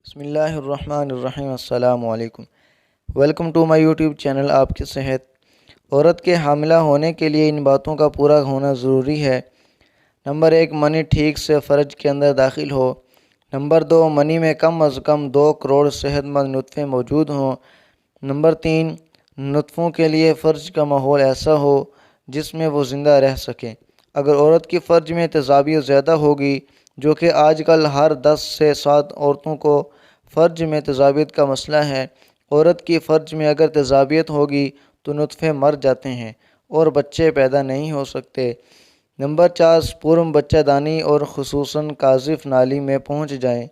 بسم اللہ الرحمن الرحیم۔ السلام علیکم۔ Welcome to my YouTube channel آپ کی صحت۔ عورت کے حاملہ ہونے کے لیے ان باتوں کا پورا ہونا ضروری ہے۔ نمبر 1، منی ٹھیک سے فرج کے اندر داخل ہو۔ نمبر 2، منی میں کم از کم 2 کروڑ صحت مند نطفے موجود ہوں۔ نمبر 3، نطفوں کے لیے فرج کا ماحول ایسا ہو جس میں وہ زندہ رہ سکیں۔ اگر عورت کی فرج میں تیزابیت زیادہ ہوگی، جو کہ آج کل ہر 10 سے 7 عورتوں کو فرج میں تیزابیت کا مسئلہ ہے، عورت کی فرج میں اگر تیزابیت ہوگی تو نطفے مر جاتے ہیں اور بچے پیدا نہیں ہو سکتے۔ نمبر 4، سپرم بچہ دانی اور خصوصاً قاذف نالی میں پہنچ جائیں۔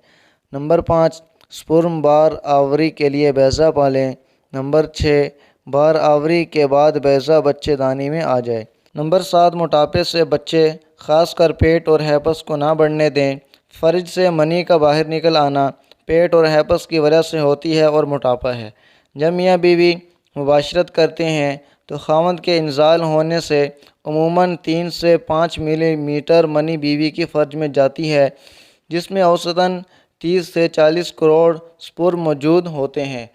نمبر 5، سپرم بار آوری کے لیے بیضہ پالیں۔ نمبر 6، بار آوری کے بعد بیضہ بچے دانی میں آ جائے۔ نمبر 7، موٹاپے سے بچے، خاص کر پیٹ اور ہیپس کو نہ بڑھنے دیں۔ فرج سے منی کا باہر نکل آنا پیٹ اور ہیپس کی وجہ سے ہوتی ہے اور موٹاپا ہے۔ جب میاں بیوی مباشرت کرتے ہیں تو خاوند کے انزال ہونے سے عموماً 3 سے 5 ملی میٹر منی بیوی کی فرج میں جاتی ہے، جس میں اوسطاً 30 سے 40 کروڑ سپرم موجود ہوتے ہیں۔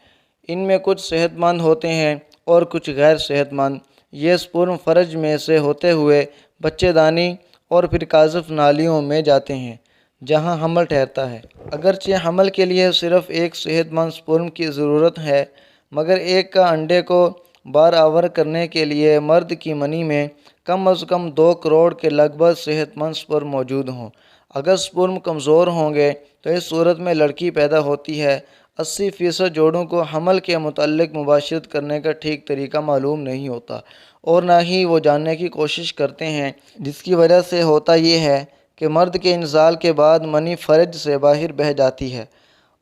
ان میں کچھ صحت مند ہوتے ہیں اور کچھ غیر صحت مند۔ یہ سپرم فرج میں سے ہوتے ہوئے بچے دانی اور پھر قاذف نالیوں میں جاتے ہیں، جہاں حمل ٹھہرتا ہے۔ اگرچہ حمل کے لیے صرف ایک صحت مند سپرم کی ضرورت ہے، مگر ایک کا انڈے کو بار آور کرنے کے لیے مرد کی منی میں کم از کم 2 کروڑ کے لگ بھگ صحت مند سپرم موجود ہوں۔ اگر سپرم کمزور ہوں گے تو اس صورت میں لڑکی پیدا ہوتی ہے۔ 80% جوڑوں کو حمل کے متعلق مباشرت کرنے کا ٹھیک طریقہ معلوم نہیں ہوتا اور نہ ہی وہ جاننے کی کوشش کرتے ہیں، جس کی وجہ سے ہوتا یہ ہے کہ مرد کے انزال کے بعد منی فرج سے باہر بہہ جاتی ہے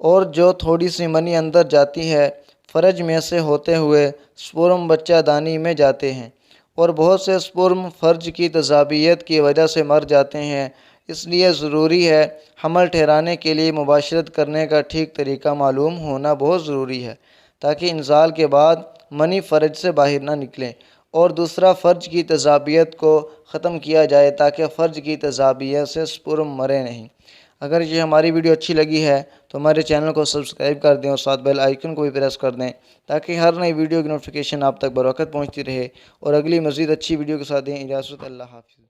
اور جو تھوڑی سی منی اندر جاتی ہے فرج میں سے ہوتے ہوئے سپرم بچہ دانی میں جاتے ہیں، اور بہت سے سپرم فرج کی تیزابیت کی وجہ سے مر جاتے ہیں۔ اس لیے ضروری ہے حمل ٹھہرانے کے لیے مباشرت کرنے کا ٹھیک طریقہ معلوم ہونا بہت ضروری ہے، تاکہ انزال کے بعد منی فرج سے باہر نہ نکلیں، اور دوسرا فرج کی تیزابیت کو ختم کیا جائے تاکہ فرج کی تیزابیت سے سپرم مرے نہیں۔ اگر یہ ہماری ویڈیو اچھی لگی ہے تو ہمارے چینل کو سبسکرائب کر دیں اور ساتھ بیل آئیکن کو بھی پریس کر دیں، تاکہ ہر نئی ویڈیو کی نوٹیفیکیشن آپ تک بروقت پہنچتی رہے، اور اگلی مزید اچھی ویڈیو کے ساتھ دیں اجازت۔ اللہ حافظ۔